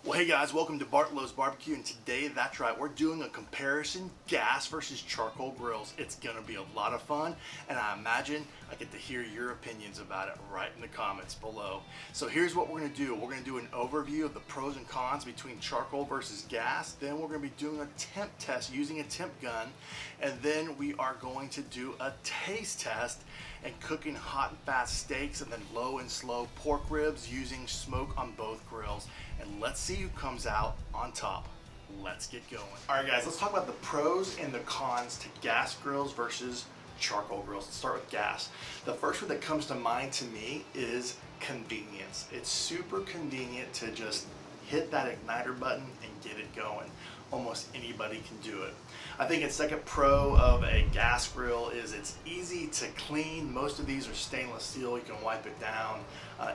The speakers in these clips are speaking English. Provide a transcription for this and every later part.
Well, hey guys, welcome to Bartlow's Barbecue, and today, that's right, we're doing a comparison, gas versus charcoal grills. It's gonna be a lot of fun, and I imagine I get to hear your opinions about it right in the comments below. So here's what we're gonna do. We're gonna do an overview of the pros and cons between charcoal versus gas. Then we're gonna be doing a temp test using a temp gun, and then we are going to do a taste test and cooking hot and fast steaks and then low and slow pork ribs using smoke on both grills. And let's see who comes out on top. Let's get going. All right guys, let's talk about the pros and the cons to gas grills versus charcoal grills. Let's start with gas. The first one that comes to mind to me is convenience. It's super convenient to just hit that igniter button and get it going. Almost anybody can do it. I think its second pro of a gas grill is it's easy to clean. Most of these are stainless steel. You can wipe it down.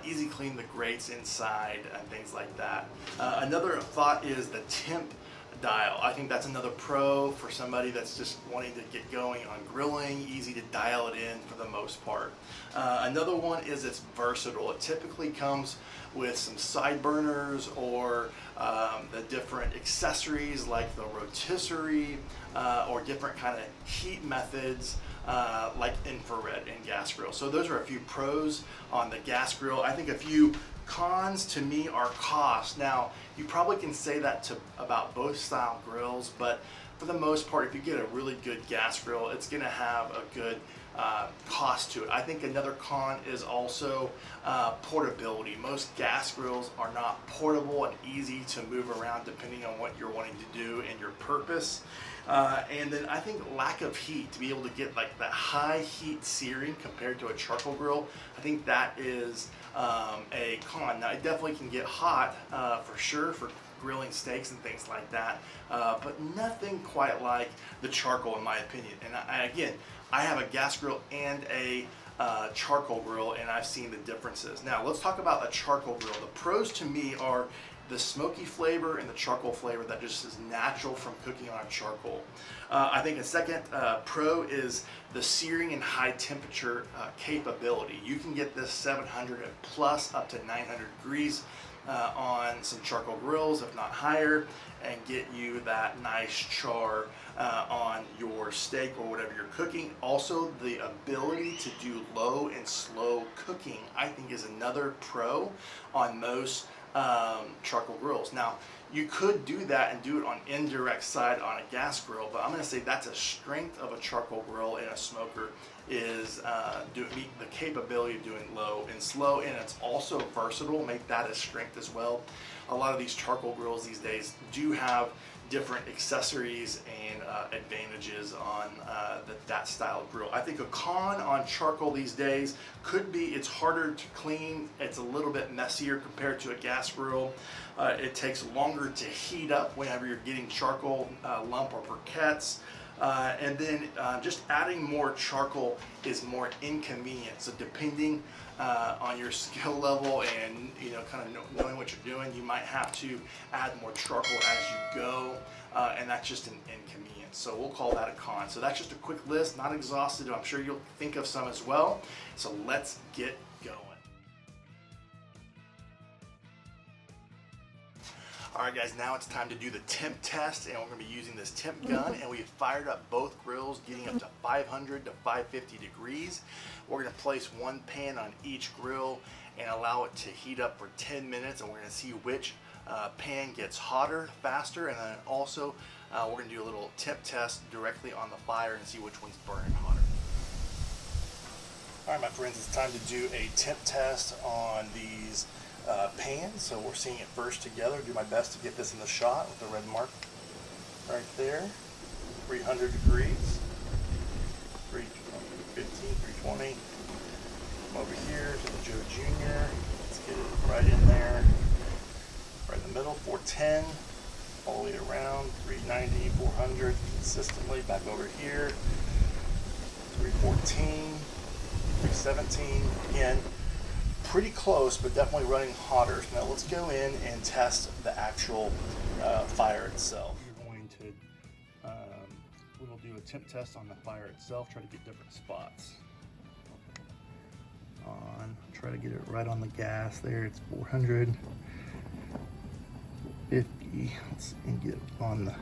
Easy clean the grates inside and things like that. Another thought is the temp dial. I think that's another pro for somebody that's just wanting to get going on grilling. Easy to dial it in for the most part. Another one is it's versatile. It typically comes with some side burners or the different accessories like the rotisserie or different kind of heat methods like infrared and gas grill. So those are a few pros on the gas grill. I think a few cons to me are cost. Now, you probably can say that to about both style grills, but for the most part, if you get a really good gas grill, it's gonna have a good cost to it. I think another con is also portability. Most gas grills are not portable and easy to move around depending on what you're wanting to do and your purpose. And then I think lack of heat, to be able to get like that high heat searing compared to a charcoal grill, I think that is a con. Now it definitely can get hot for sure for grilling steaks and things like that, but nothing quite like the charcoal in my opinion. And again, I have a gas grill and a charcoal grill, and I've seen the differences. Now let's talk about a charcoal grill. The pros to me are the smoky flavor and the charcoal flavor that just is natural from cooking on charcoal. I think a second pro is the searing and high temperature capability. You can get this 700 plus up to 900 degrees on some charcoal grills, if not higher, and get you that nice char on your steak or whatever you're cooking. Also, the ability to do low and slow cooking, I think, is another pro on most charcoal grills. Now, you could do that and do it on indirect side on a gas grill, but I'm going to say that's a strength of a charcoal grill and a smoker is the capability of doing low and slow, and it's also versatile. Make that a strength as well. A lot of these charcoal grills these days do have different accessories and advantages on that style of grill. I think a con on charcoal these days could be it's harder to clean. It's a little bit messier compared to a gas grill. It takes longer to heat up whenever you're getting charcoal lump or briquettes. And then just adding more charcoal is more inconvenient. So depending on your skill level and kind of knowing what you're doing, you might have to add more charcoal as you go, and that's just an inconvenience. So we'll call that a con. So that's just a quick list, not exhaustive. I'm sure you'll think of some as well. So let's get going. All right guys, now it's time to do the temp test, and we're going to be using this temp gun, and we've fired up both grills getting up to 500 to 550 degrees. We're going to place one pan on each grill and allow it to heat up for 10 minutes, and we're going to see which pan gets hotter faster, and then also we're going to do a little temp test directly on the fire and see which one's burning hotter. All right my friends, it's time to do a temp test on these pan, so we're seeing it first together. Do my best to get this in the shot with the red mark right there. 300 degrees, 315, 320. Come over here to the Joe Jr. Let's get it right in there, right in the middle. 410, all the way around. 390, 400, consistently. Back over here. 314, 317. Again, pretty close, but definitely running hotter. So now let's go in and test the actual fire itself. We're going to, we'll do a temp test on the fire itself, try to get different spots. Try to get it right on the gas there. It's 400. 550. Let's see, and get on the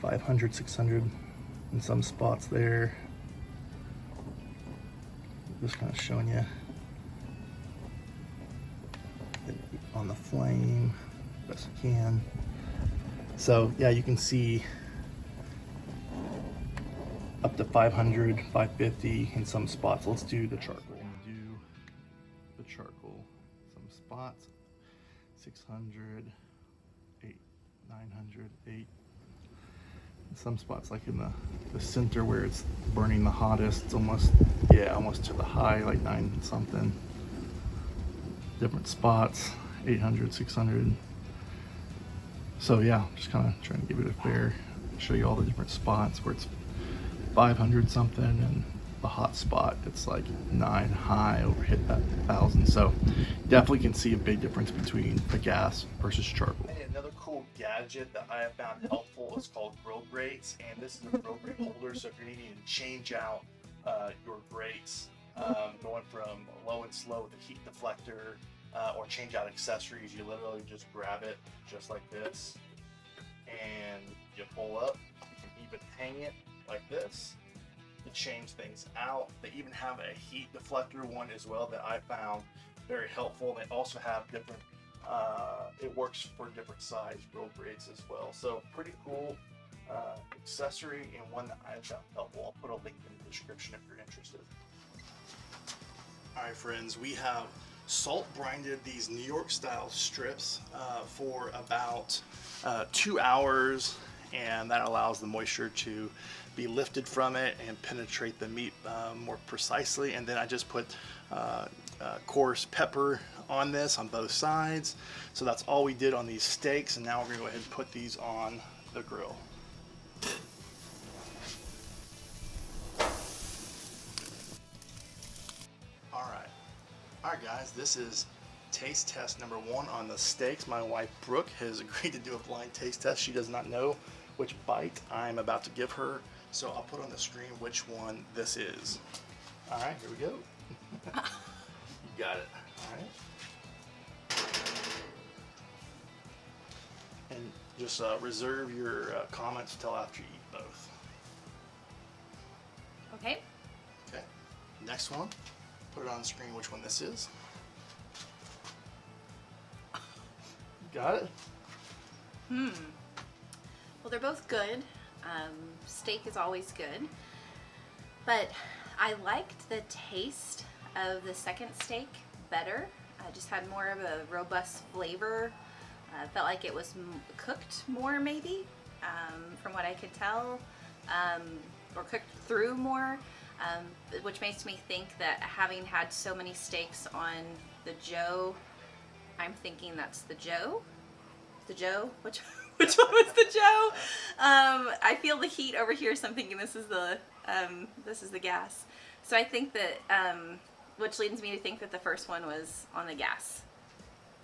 500, 600 in some spots there. Just kind of showing you on the flame best I can. So yeah, you can see up to 500, 550 in some spots. Let's do the charcoal. We're gonna do the charcoal. Some spots, 600, 8, 900, 8. In some spots, like in the center where it's burning the hottest, it's almost, yeah, almost to the high, like 9 something. Different spots, 800, 600. So yeah, just kind of trying to give it a fair, show you all the different spots where it's 500 something, and the hot spot it's like 9 high over hit that 1,000. So definitely can see a big difference between the gas versus charcoal. And another cool gadget that I have found helpful is called grill grates, and this is a grill grate holder. So if you're needing to change out your grates, going from low and slow with the heat deflector, or change out accessories, you literally just grab it just like this, and you pull up. You can even hang it like this to change things out. They even have a heat deflector one as well that I found very helpful. They also have different, it works for different size grill grates as well. So pretty cool accessory, and one that I found helpful. I'll put a link in the description if you're interested. All right, friends, we have salt brinded these New York style strips for about 2 hours, and that allows the moisture to be lifted from it and penetrate the meat more precisely. And then I just put coarse pepper on this on both sides. So that's all we did on these steaks, and now we're gonna go ahead and put these on the grill. All right guys, this is taste test number 1 on the steaks. My wife Brooke has agreed to do a blind taste test. She does not know which bite I'm about to give her, so I'll put on the screen which one this is. All right, here we go. You got it. All right. And just reserve your comments until after you eat both. Okay. Okay. Next one. Put it on the screen which one this is. Got it? Well, they're both good. Steak is always good. But I liked the taste of the second steak better. I just had more of a robust flavor. Felt like it was cooked more maybe, from what I could tell, or cooked through more. Which makes me think that having had so many steaks on the Joe, I'm thinking that's the Joe? The Joe? Which one was the Joe? I feel the heat over here, so I'm thinking this is the gas. So I think that, which leads me to think that the first one was on the gas.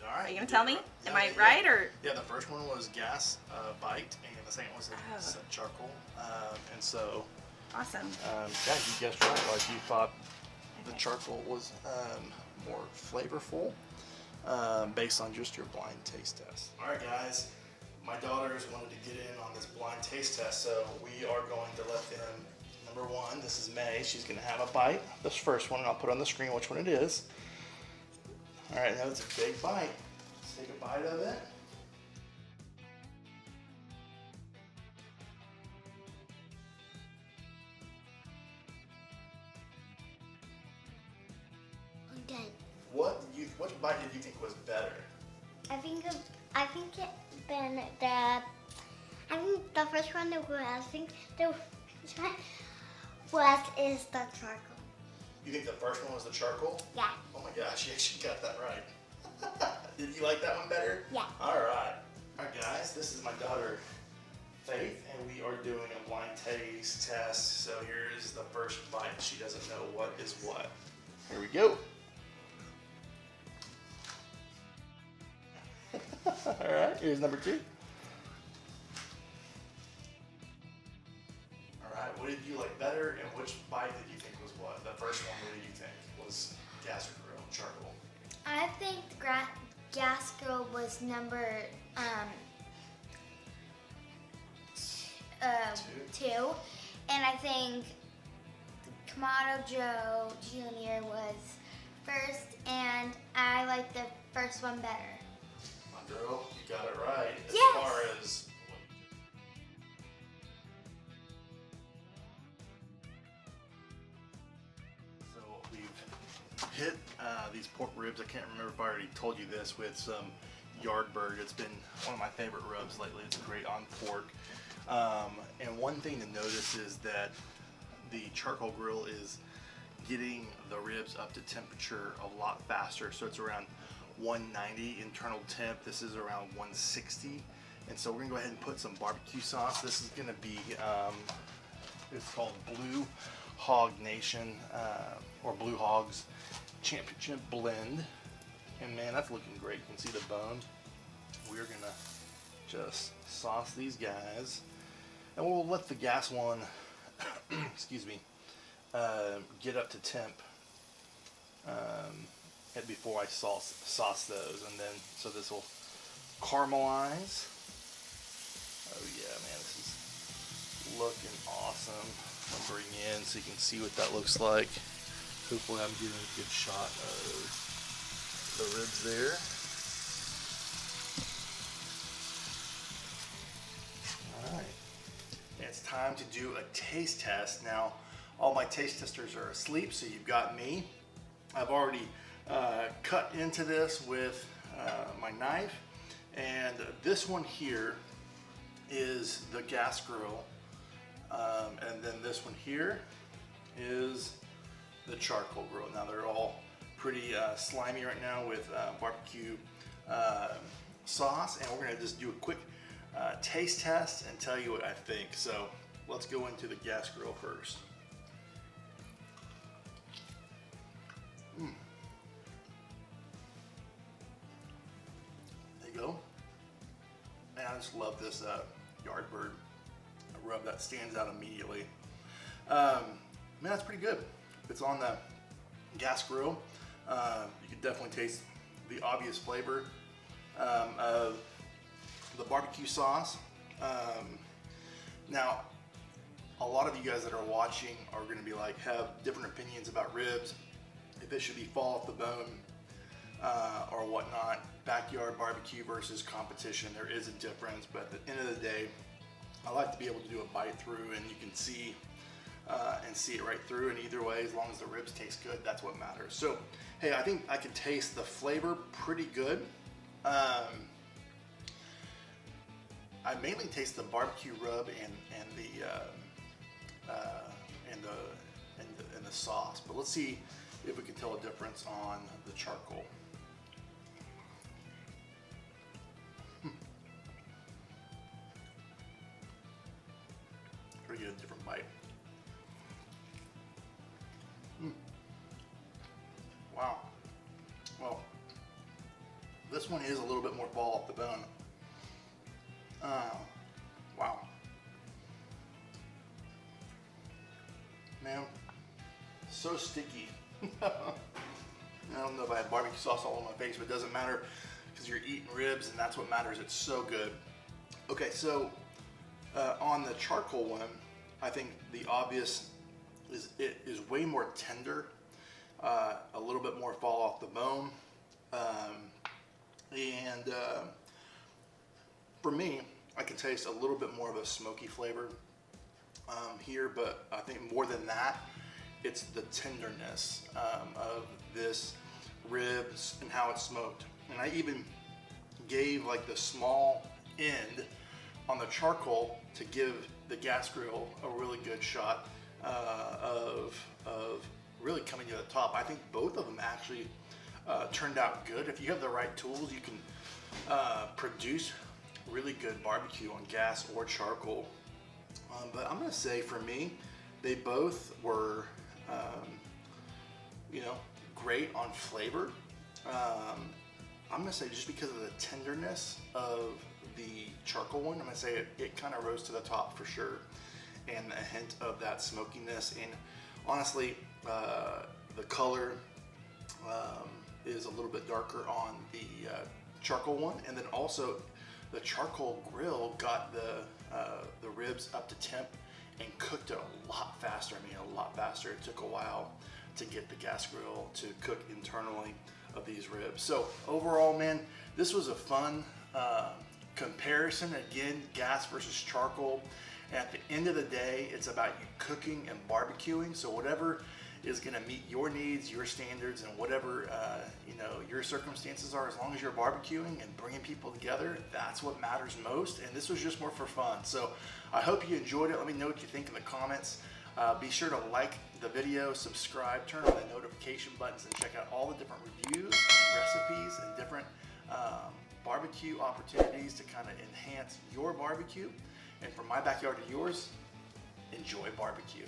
All right. Are you going to tell me? Yeah, Am I right? Or? Yeah, the first one was gas bite, and the second one was charcoal. And so... Awesome. Yeah, you guessed right. Like you thought the charcoal was more flavorful based on just your blind taste test. All right, guys. My daughters wanted to get in on this blind taste test, so we are going to let them. Number 1, this is May. She's going to have a bite. This first one, and I'll put on the screen which one it is. All right, now it's a big bite. Let's take a bite of it. Which bite did you think was better? I think the first one that I think the first is the charcoal. You think the first one was the charcoal? Yeah. Oh my gosh, you actually got that right. Did you like that one better? Yeah. All right. All right, guys, this is my daughter Faith, and we are doing a blind taste test. So here's the first bite. She doesn't know what is what. Here we go. All right, here's number 2. All right, what did you like better, and which bite did you think was what? The first one, what did you think? Was gas or grill, charcoal? I think gas grill was number too. And I think Kamado Joe Jr. was first, and I like the first one better. My girl, you got it right. As Yes. far as so we've hit these pork ribs. I can't remember if I already told you this, with some Yardbird. It's been one of my favorite rubs lately. It's great on pork. And one thing to notice is that the charcoal grill is getting the ribs up to temperature a lot faster. So it's around 190 internal temp. This is around 160. And so we're gonna go ahead and put some barbecue sauce. This is gonna be, it's called Blue Hog Nation, or Blue Hogs Championship Blend. And man, that's looking great. You can see the bone. We're gonna just sauce these guys. And we'll let the gas one, excuse me, get up to temp and before I sauce those. And then, so this will caramelize. Oh yeah, man, this is looking awesome. I'll bring in so you can see what that looks like. Hopefully I'm getting a good shot of the ribs there. Alright, it's time to do a taste test. Now, all my taste testers are asleep, so you've got me. I've already cut into this with my knife, and this one here is the gas grill, and then this one here is the charcoal grill. Now they're all pretty slimy right now with barbecue sauce, and we're gonna just do a quick taste test and tell you what I think. So let's go into the gas grill first. There you go. And I just love this Yardbird rub. That stands out immediately. Man, that's pretty good. It's on the gas grill. You can definitely taste the obvious flavor of the barbecue sauce. Now, a lot of you guys that are watching are going to be like, have different opinions about ribs, if it should be fall off the bone or whatnot. Backyard barbecue versus competition, there is a difference, but at the end of the day, I like to be able to do a bite through and you can see it right through, and either way, as long as the ribs taste good, that's what matters. So, hey, I think I can taste the flavor pretty good. I mainly taste the barbecue rub and the sauce, but let's see if we can tell a difference on the charcoal. Pretty good, different bite. Wow. Well, this one is a little bit more fall off the bone. Wow. Man, so sticky. I don't know if I had barbecue sauce all on my face, but it doesn't matter because you're eating ribs and that's what matters. It's so good. Okay, so on the charcoal one, I think the obvious is it is way more tender, a little bit more fall off the bone, and for me, I can taste a little bit more of a smoky flavor here, but I think more than that, it's the tenderness of this ribs and how it's smoked. And I even gave like the small end on the charcoal to give the gas grill a really good shot of really coming to the top. I think both of them actually turned out good. If you have the right tools, you can produce really good barbecue on gas or charcoal. But I'm gonna say for me, they both were, great on flavor. I'm gonna say just because of the tenderness of the charcoal one, I'm gonna say it kind of rose to the top for sure, and a hint of that smokiness. And honestly, the color is a little bit darker on the charcoal one, and then also the charcoal grill got the ribs up to temp and cooked it a lot faster. I mean, a lot faster. It took a while to get the gas grill to cook internally of these ribs. So overall, man, this was a fun comparison. Again, gas versus charcoal. And at the end of the day, it's about you cooking and barbecuing. So whatever is going to meet your needs, your standards, and whatever your circumstances are, as long as you're barbecuing and bringing people together, that's what matters most. And this was just more for fun. So I hope you enjoyed it. Let me know what you think in the comments. Be sure to like the video, subscribe, turn on the notification buttons, and check out all the different reviews and recipes and different barbecue opportunities to kind of enhance your barbecue. And from my backyard to yours, enjoy barbecue.